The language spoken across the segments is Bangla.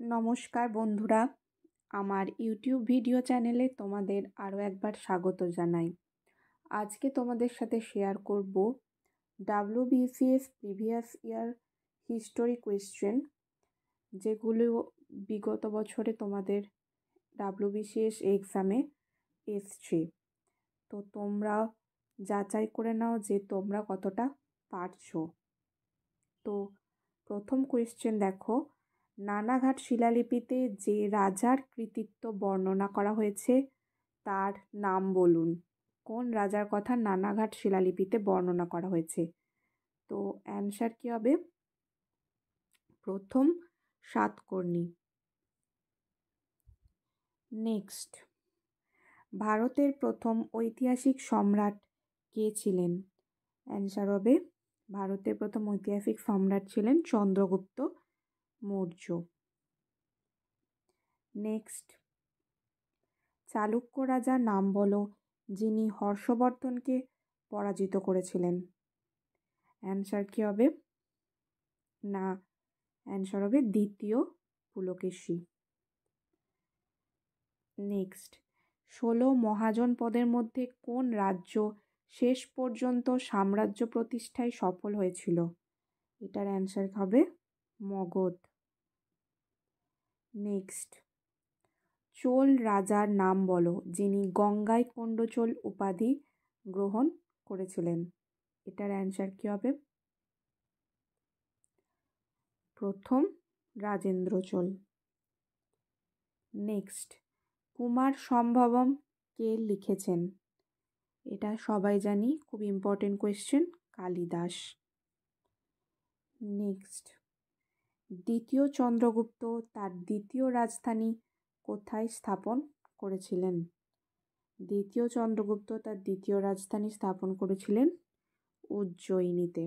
নমস্কার বন্ধুরা, আমার ইউটিউব ভিডিও চ্যানেলে তোমাদের আরও একবার স্বাগত জানাই। আজকে তোমাদের সাথে শেয়ার করব WBCS previous year history question, যেগুলো বিগত বছরে তোমাদের WBCS এক্সামে এসছে। তো তোমরা যাচাই করে নাও যে তোমরা কতটা পারছো। তো প্রথম কোয়েশ্চেন দেখো, নানাঘাট শিলালিপিতে যে রাজার কৃতিত্ব বর্ণনা করা হয়েছে তার নাম বলুন। কোন রাজার কথা নানাঘাট শিলালিপিতে বর্ণনা করা হয়েছে? তো অ্যানসার কী হবে? প্রথম সাতকর্ণী। নেক্সট, ভারতের প্রথম ঐতিহাসিক সম্রাট কে ছিলেন? অ্যানসার হবে ভারতের প্রথম ঐতিহাসিক সম্রাট ছিলেন চন্দ্রগুপ্ত মৌর্য। নেক্সট, চালুক্য রাজার নাম বলো যিনি হর্ষবর্ধনকে পরাজিত করেছিলেন। অ্যানসার কী হবে? না, অ্যানসার হবে দ্বিতীয় পুলকেশী। নেক্সট, 16 মহাজন পদের মধ্যে কোন রাজ্য শেষ পর্যন্ত সাম্রাজ্য প্রতিষ্ঠায় সফল হয়েছিল? এটার অ্যানসার হবে মগধ। নেক্সট, চোল রাজার নাম বলো যিনি গঙ্গায় কোন্ডচোল উপাধি গ্রহণ করেছিলেন। এটার অ্যানসার কী হবে? প্রথম রাজেন্দ্র চোল। নেক্সট, কুমার সম্ভবম কে লিখেছেন? এটা সবাই জানি, খুব ইম্পর্টেন্ট কোয়েশ্চেন, কালিদাস। নেক্সট, দ্বিতীয় চন্দ্রগুপ্ত তার দ্বিতীয় রাজধানী কোথায় স্থাপন করেছিলেন? দ্বিতীয় চন্দ্রগুপ্ত তার দ্বিতীয় রাজধানী স্থাপন করেছিলেন উজ্জয়িনীতে।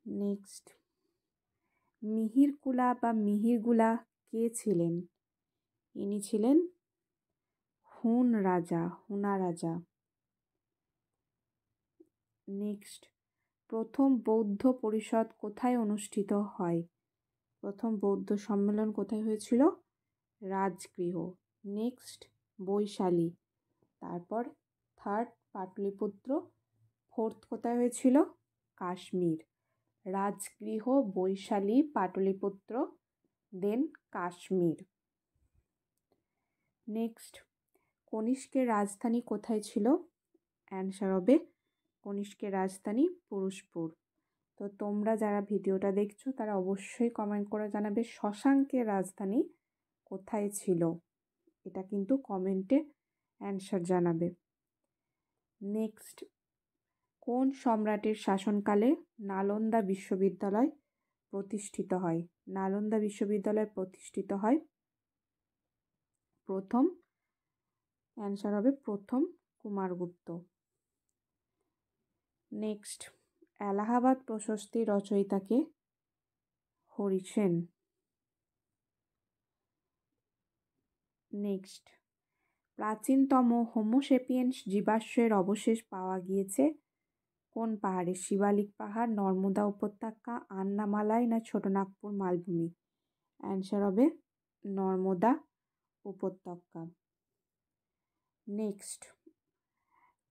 নেক্সট, মিহিরকুলা বা মিহিরগুলা কে ছিলেন? ইনি ছিলেন হুনা রাজা। নেক্সট, প্রথম বৌদ্ধ পরিষদ কোথায় অনুষ্ঠিত হয়? প্রথম বৌদ্ধ সম্মেলন কোথায় হয়েছিল? রাজগৃহ। নেক্সট, বৈশালী। তারপর থার্ড পাটলিপুত্র। ফোর্থ কোথায় হয়েছিল? কাশ্মীর। রাজগৃহ, বৈশালী, পাটলিপুত্র, দেন কাশ্মীর। নেক্সট, কনিষ্কের রাজধানী কোথায় ছিল? অ্যানসার হবে কনিষ্কের রাজধানী পুরুষপুর। তো তোমরা যারা ভিডিওটা দেখছো তারা অবশ্যই কমেন্ট করে জানাবে শশাঙ্কের রাজধানী কোথায় ছিল। এটা কিন্তু কমেন্টে অ্যানসার জানাবে। নেক্সট, কোন সম্রাটের শাসনকালে নালন্দা বিশ্ববিদ্যালয় প্রতিষ্ঠিত হয়? নালন্দা বিশ্ববিদ্যালয় প্রতিষ্ঠিত হয় প্রথম, অ্যানসার হবে প্রথম কুমারগুপ্ত। নেক্সট, এলাহাবাদ প্রশস্তি রচয়িতাকে? হরিসেন। নেক্সট, প্রাচীনতম হোমোসেপিয়েন্স জীবাশ্মের অবশেষ পাওয়া গিয়েছে কোন পাহাড়ে? শিবালিক পাহাড়, নর্মদা উপত্যকা, আন্নামালাই না ছোটনাগপুর মালভূমি? অ্যানসার হবে নর্মদা উপত্যকা। নেক্সট,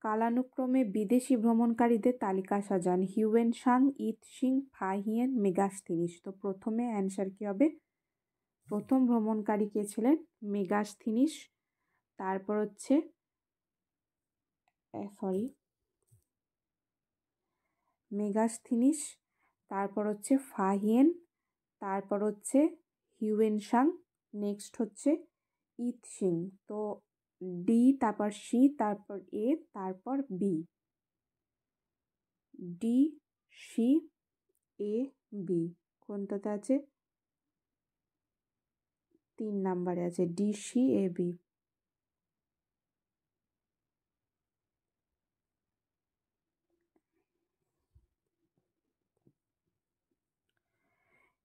কালানুক্রমে বিদেশি ভ্রমণকারীদের তালিকা সাজান। হিউয়েন সাং, ইত সিং, ফা হিয়েন, মেগাস্থিনিস। তো প্রথমে অ্যানসার কী হবে? প্রথম ভ্রমণকারী কে ছিলেন? মেগাস্থিনিস। তারপর হচ্ছে মেগাস্থিনিস, তারপর হচ্ছে ফা হিয়েন, তারপর হচ্ছে হিউয়েন সাং, নেক্সট হচ্ছে ইত সিং। তো ডি, তারপর সি, তারপর এ, তারপর বি। ডি, সি, এ, বি। কোনটাতে আছে? 3 নাম্বারে আছে ডি, সি, এ, বি।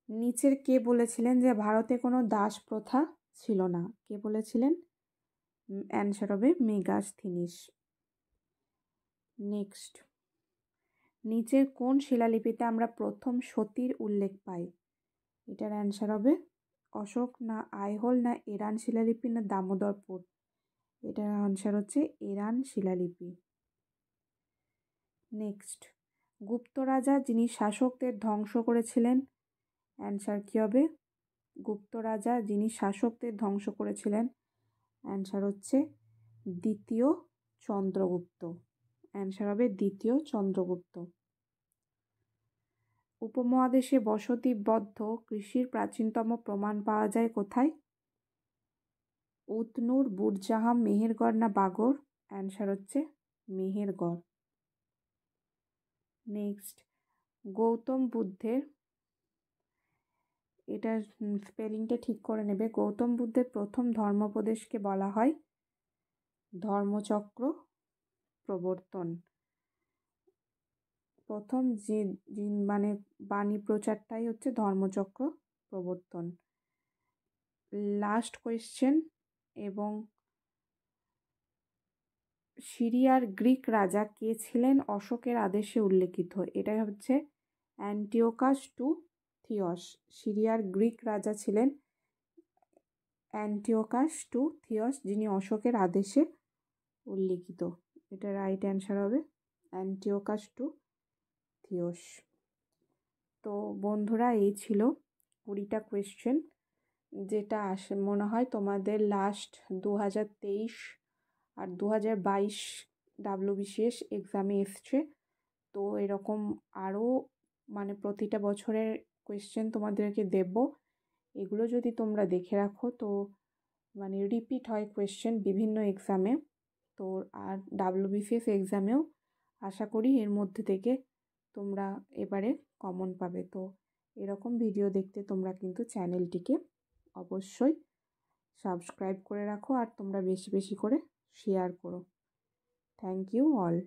নিচের কে বলেছিলেন যে ভারতে কোনো দাস প্রথা ছিল না? কে বলেছিলেন? অ্যানসার হবে মেগাস্থিনিস। নেক্সট, নিচের কোন শিলালিপিতে আমরা প্রথম সতীর উল্লেখ পাই? এটার অ্যান্সার হবে অশোক না আইহোল না এরান শিলালিপি না দামোদরপুর। এটার অ্যান্সার হচ্ছে এরান শিলালিপি। নেক্সট, গুপ্ত রাজা যিনি শাসকদের ধ্বংস করেছিলেন, অ্যান্সার কী হবে? গুপ্ত রাজা যিনি শাসকদের ধ্বংস করেছিলেন, অ্যান্সার হচ্ছে দ্বিতীয় চন্দ্রগুপ্ত। অ্যান্সার হবে দ্বিতীয় চন্দ্রগুপ্ত। উপমহাদেশে বসতিবদ্ধ কৃষির প্রাচীনতম প্রমাণ পাওয়া যায় কোথায়? উতনুর, বুরজাহাম, মেহেরগড় না বাগর? অ্যান্সার হচ্ছে মেহেরগড়। নেক্সট, গৌতম বুদ্ধের, এটার স্পেলিংটা ঠিক করে নেবে, গৌতম বুদ্ধের প্রথম ধর্মোপদেশকে বলা হয় ধর্মচক্র প্রবর্তন। প্রথম যে মানে বাণী প্রচারটাই হচ্ছে ধর্মচক্র প্রবর্তন। লাস্ট কোয়েশ্চেন, এবং সিরিয়ার গ্রিক রাজা কে ছিলেন অশোকের আদেশে উল্লেখিত? এটা হচ্ছে অ্যান্টিওকাস টু থিয়স। সিরিয়ার গ্রিক রাজা ছিলেন অ্যান্টিওকাস টু থিয়স, যিনি অশোকের আদেশে উল্লেখিত। এটা রাইট অ্যান্সার হবে অ্যান্টিওকাস টু থিয়স। তো বন্ধুরা, এই ছিল 20টা কোয়েশ্চেন, যেটা মনে হয় তোমাদের লাস্ট 2023 আর 2022 WBCS এক্সামে এসছে। তো এরকম আরও মানে প্রতিটা বছরের কোয়েশ্চেন তোমাদেরকে দেব। এগুলো যদি তোমরা দেখে রাখো তো মানে রিপিট হয় কোয়েশ্চেন বিভিন্ন এক্সামে। তো আর WBCS এক্সামেও আশা করি এর মধ্যে থেকে তোমরা এবারে কমন পাবে। তো এরকম ভিডিও দেখতে তোমরা কিন্তু চ্যানেলটিকে অবশ্যই সাবস্ক্রাইব করে রাখো, আর তোমরা বেশি বেশি করে শেয়ার করো। Thank you all.